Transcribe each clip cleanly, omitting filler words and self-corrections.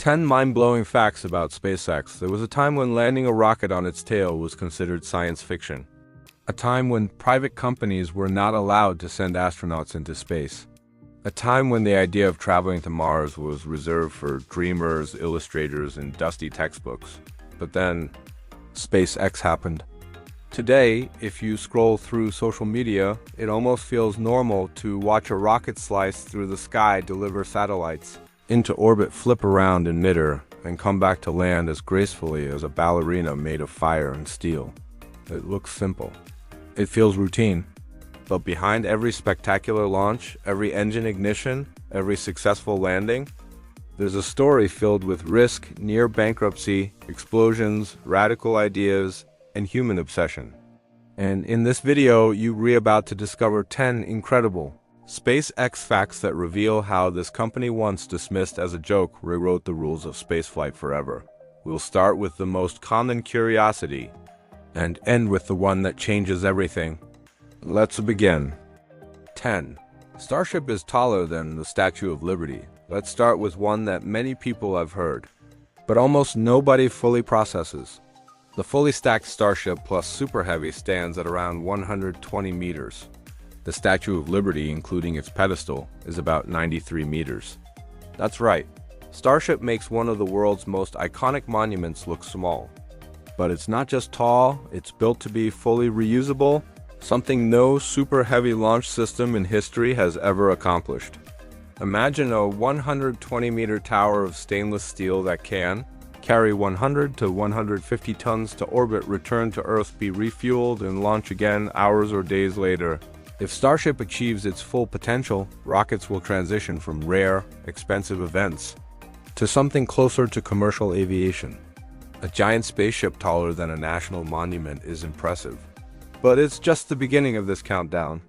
10 mind-blowing facts about SpaceX. There was a time when landing a rocket on its tail was considered science fiction. A time when private companies were not allowed to send astronauts into space. A time when the idea of traveling to Mars was reserved for dreamers, illustrators, and dusty textbooks. But then, SpaceX happened. Today, if you scroll through social media, it almost feels normal to watch a rocket slice through the sky deliver satellites into orbit, flip around in midair, and come back to land as gracefully as a ballerina made of fire and steel. It looks simple. It feels routine. But behind every spectacular launch, every engine ignition, every successful landing, there's a story filled with risk, near bankruptcy, explosions, radical ideas, and human obsession. And in this video, you're about to discover 10 incredible SpaceX facts that reveal how this company, once dismissed as a joke, rewrote the rules of spaceflight forever. We'll start with the most common curiosity and end with the one that changes everything. Let's begin. 10. Starship is taller than the Statue of Liberty. Let's start with one that many people have heard, but almost nobody fully processes. The fully stacked Starship plus Super Heavy stands at around 120 meters. The Statue of Liberty, including its pedestal, is about 93 meters. That's right. Starship makes one of the world's most iconic monuments look small. But it's not just tall, it's built to be fully reusable, something no Super Heavy launch system in history has ever accomplished. Imagine a 120-meter tower of stainless steel that can carry 100 to 150 tons to orbit, return to Earth, be refueled, and launch again hours or days later. If Starship achieves its full potential, rockets will transition from rare, expensive events to something closer to commercial aviation. A giant spaceship taller than a national monument is impressive. But it's just the beginning of this countdown.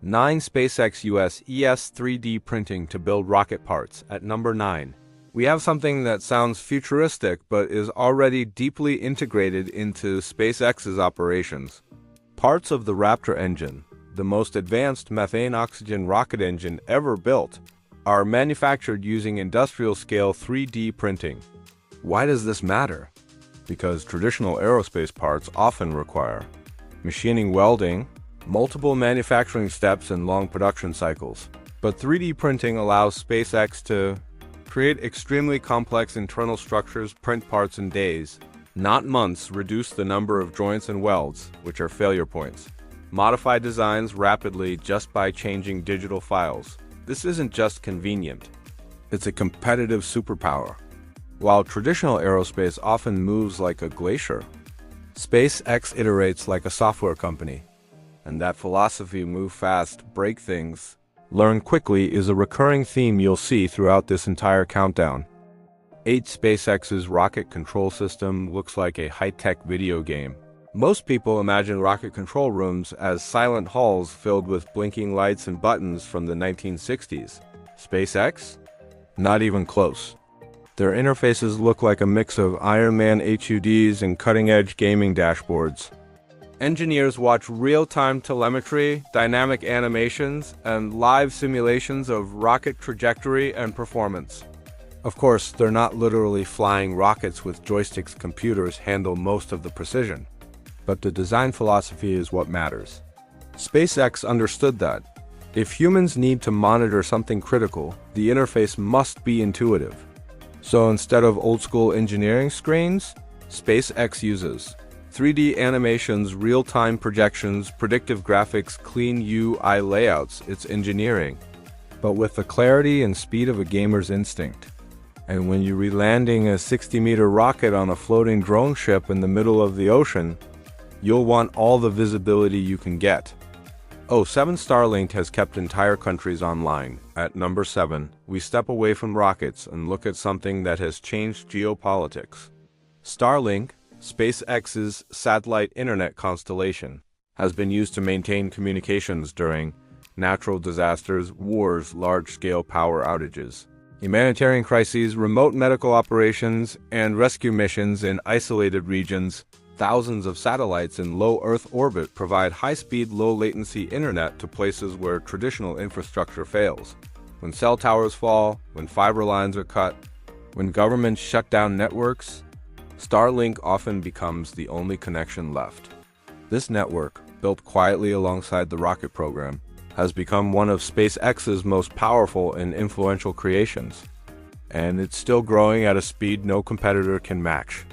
9. SpaceX US ES 3D printing to build rocket parts. At number 9. We have something that sounds futuristic but is already deeply integrated into SpaceX's operations. Parts of the Raptor engine, the most advanced methane-oxygen rocket engine ever built, are manufactured using industrial-scale 3D printing. Why does this matter? Because traditional aerospace parts often require machining, welding, multiple manufacturing steps, and long production cycles. But 3D printing allows SpaceX to create extremely complex internal structures, print parts in days, not months, reduce the number of joints and welds, which are failure points, modify designs rapidly just by changing digital files. This isn't just convenient, it's a competitive superpower. While traditional aerospace often moves like a glacier, SpaceX iterates like a software company. And that philosophy, move fast, break things, learn quickly, is a recurring theme you'll see throughout this entire countdown. 8. SpaceX's rocket control system looks like a high-tech video game. Most people imagine rocket control rooms as silent halls filled with blinking lights and buttons from the 1960s. SpaceX? Not even close. Their interfaces look like a mix of Iron Man HUDs and cutting-edge gaming dashboards. Engineers watch real-time telemetry, dynamic animations, and live simulations of rocket trajectory and performance. Of course, they're not literally flying rockets with joysticks. Computers handle most of the precision. But the design philosophy is what matters. SpaceX understood that. If humans need to monitor something critical, the interface must be intuitive. So instead of old-school engineering screens, SpaceX uses 3D animations, real-time projections, predictive graphics, clean UI layouts. It's engineering, but with the clarity and speed of a gamer's instinct. And when you're re-landing a 60-meter rocket on a floating drone ship in the middle of the ocean, you'll want all the visibility you can get. 7. Starlink has kept entire countries online. At number 7, we step away from rockets and look at something that has changed geopolitics. Starlink, SpaceX's satellite internet constellation, has been used to maintain communications during natural disasters, wars, large-scale power outages, humanitarian crises, remote medical operations, and rescue missions in isolated regions. Thousands of satellites in low Earth orbit provide high-speed, low-latency internet to places where traditional infrastructure fails. When cell towers fall, when fiber lines are cut, When governments shut down networks, Starlink often becomes the only connection left. This network, built quietly alongside the rocket program, has become one of SpaceX's most powerful and influential creations, and it's still growing at a speed no competitor can match.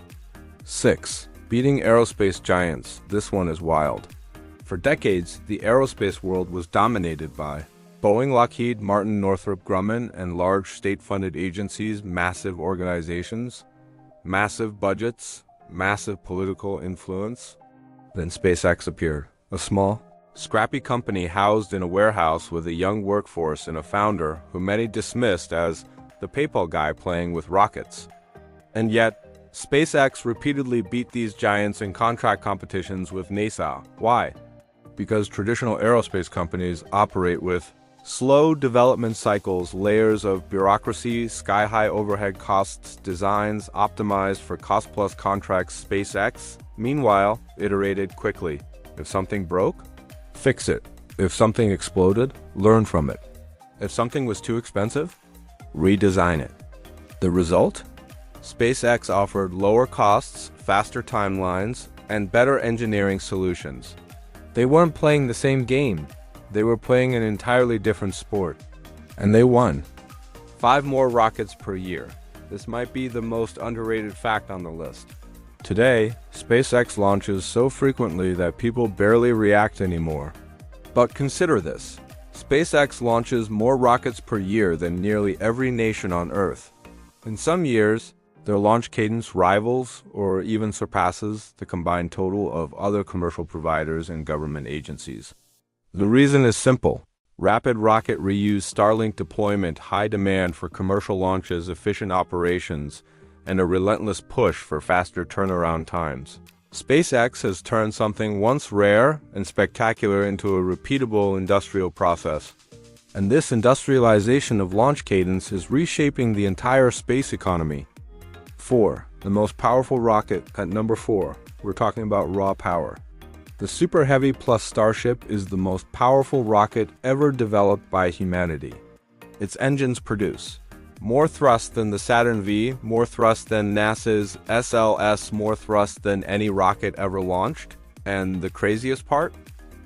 6. Beating aerospace giants. This one is wild. For decades, the aerospace world was dominated by Boeing, Lockheed Martin, Northrop Grumman, and large state-funded agencies, massive organizations, massive budgets, massive political influence. Then SpaceX appeared, a small, scrappy company housed in a warehouse with a young workforce and a founder who many dismissed as the PayPal guy playing with rockets. And yet, SpaceX repeatedly beat these giants in contract competitions with NASA. Why? Because traditional aerospace companies operate with slow development cycles, layers of bureaucracy, sky-high overhead costs, designs optimized for cost-plus contracts. SpaceX, meanwhile, iterated quickly. If something broke, fix it. If something exploded, learn from it. If something was too expensive, redesign it. The result? SpaceX offered lower costs, faster timelines, and better engineering solutions. They weren't playing the same game. They were playing an entirely different sport. And they won. 5 more rockets per year. This might be the most underrated fact on the list. Today, SpaceX launches so frequently that people barely react anymore. But consider this. SpaceX launches more rockets per year than nearly every nation on Earth. In some years, their launch cadence rivals or even surpasses the combined total of other commercial providers and government agencies. The reason is simple. Rapid rocket reuse, Starlink deployment, high demand for commercial launches, efficient operations, and a relentless push for faster turnaround times. SpaceX has turned something once rare and spectacular into a repeatable industrial process. And this industrialization of launch cadence is reshaping the entire space economy. 4. The most powerful rocket. At number 4, we're talking about raw power. The Super Heavy plus Starship is the most powerful rocket ever developed by humanity. Its engines produce more thrust than the Saturn V, more thrust than NASA's SLS, more thrust than any rocket ever launched, and the craziest part?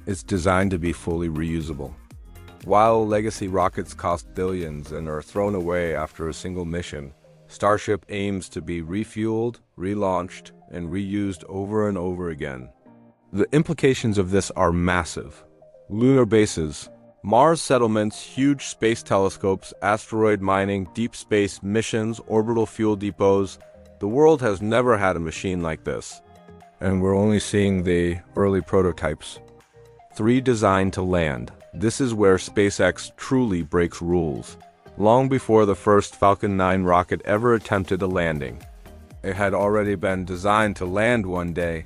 It's designed to be fully reusable. While legacy rockets cost billions and are thrown away after a single mission, Starship aims to be refueled, relaunched, and reused over and over again. The implications of this are massive. Lunar bases, Mars settlements, huge space telescopes, asteroid mining, deep space missions, orbital fuel depots. The world has never had a machine like this. And we're only seeing the early prototypes. 3. Designed to land. This is where SpaceX truly breaks rules. Long before the first Falcon 9 rocket ever attempted a landing, it had already been designed to land one day.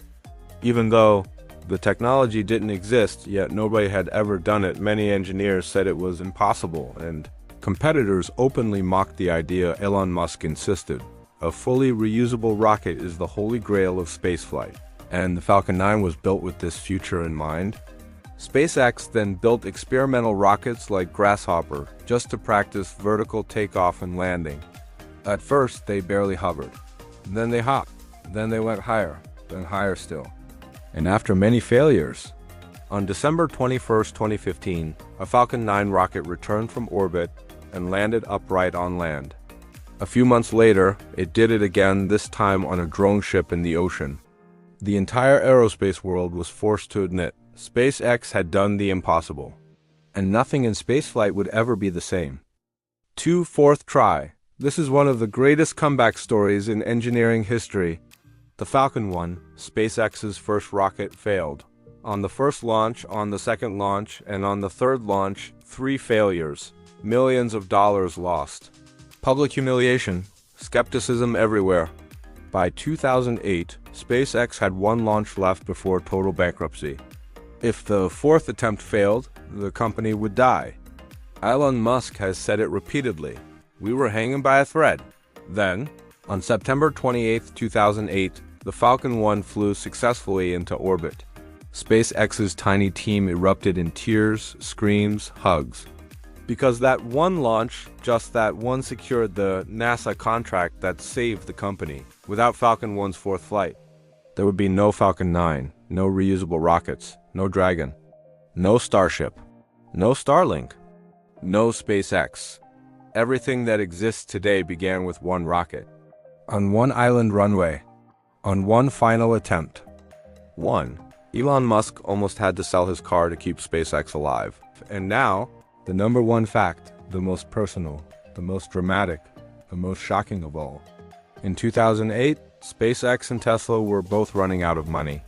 Even though the technology didn't exist, yet nobody had ever done it. Many engineers said it was impossible, and competitors openly mocked the idea. Elon Musk insisted. A fully reusable rocket is the holy grail of spaceflight, and the Falcon 9 was built with this future in mind. SpaceX then built experimental rockets like Grasshopper just to practice vertical takeoff and landing. At first, they barely hovered. Then they hopped. Then they went higher, then higher still. And after many failures, on December 21, 2015, a Falcon 9 rocket returned from orbit and landed upright on land. A few months later, it did it again, this time on a drone ship in the ocean. The entire aerospace world was forced to admit SpaceX had done the impossible, and nothing in spaceflight would ever be the same. 2. Fourth try. This is one of the greatest comeback stories in engineering history. The Falcon 1, SpaceX's first rocket, failed. On the first launch, on the second launch, and on the third launch, 3 failures. Millions of dollars lost. Public humiliation, skepticism everywhere. By 2008, SpaceX had 1 launch left before total bankruptcy. If the 4th attempt failed, the company would die. Elon Musk has said it repeatedly. We were hanging by a thread. Then, on September 28, 2008, the Falcon 1 flew successfully into orbit. SpaceX's tiny team erupted in tears, screams, hugs. Because that one launch, just that one, secured the NASA contract that saved the company. Without Falcon 1's fourth flight, there would be no Falcon 9, no reusable rockets, no Dragon, no Starship, no Starlink, no SpaceX. Everything that exists today began with one rocket, on one island runway, on one final attempt. Elon Musk almost had to sell his car to keep SpaceX alive. And now, the number one fact, the most personal, the most dramatic, the most shocking of all. In 2008, SpaceX and Tesla were both running out of money.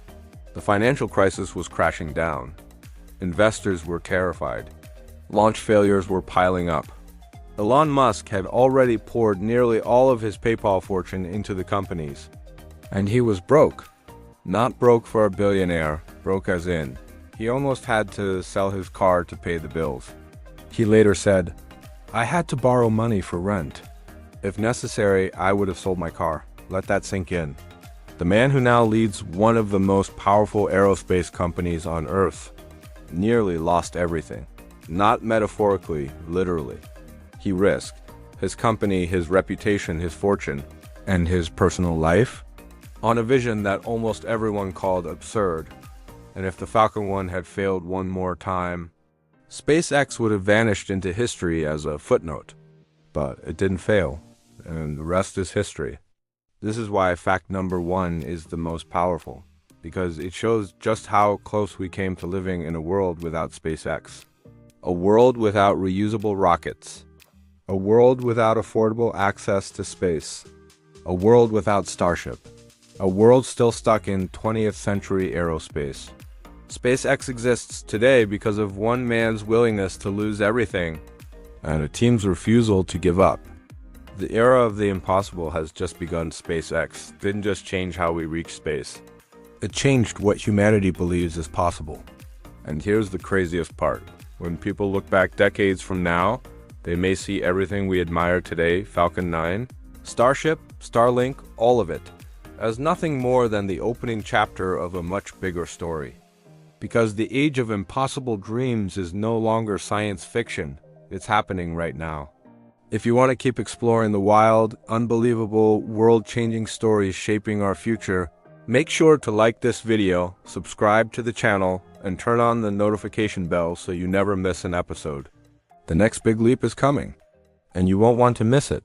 The financial crisis was crashing down. Investors were terrified. Launch failures were piling up. Elon Musk had already poured nearly all of his PayPal fortune into the companies. And he was broke. Not broke for a billionaire, broke as in, he almost had to sell his car to pay the bills. He later said, "I had to borrow money for rent. If necessary, I would have sold my car." Let that sink in. The man who now leads one of the most powerful aerospace companies on Earth nearly lost everything. Not metaphorically, literally. He risked his company, his reputation, his fortune, and his personal life on a vision that almost everyone called absurd. And if the Falcon 1 had failed one more time, SpaceX would have vanished into history as a footnote. But it didn't fail, and the rest is history. This is why fact number 1 is the most powerful, because it shows just how close we came to living in a world without SpaceX. A world without reusable rockets. A world without affordable access to space. A world without Starship. A world still stuck in 20th century aerospace. SpaceX exists today because of one man's willingness to lose everything and a team's refusal to give up. The era of the impossible has just begun. SpaceX didn't just change how we reach space. It changed what humanity believes is possible. And here's the craziest part. When people look back decades from now, they may see everything we admire today, Falcon 9, Starship, Starlink, all of it, as nothing more than the opening chapter of a much bigger story. Because the age of impossible dreams is no longer science fiction, it's happening right now. If you want to keep exploring the wild, unbelievable, world-changing stories shaping our future, make sure to like this video, subscribe to the channel, and turn on the notification bell so you never miss an episode. The next big leap is coming, and you won't want to miss it.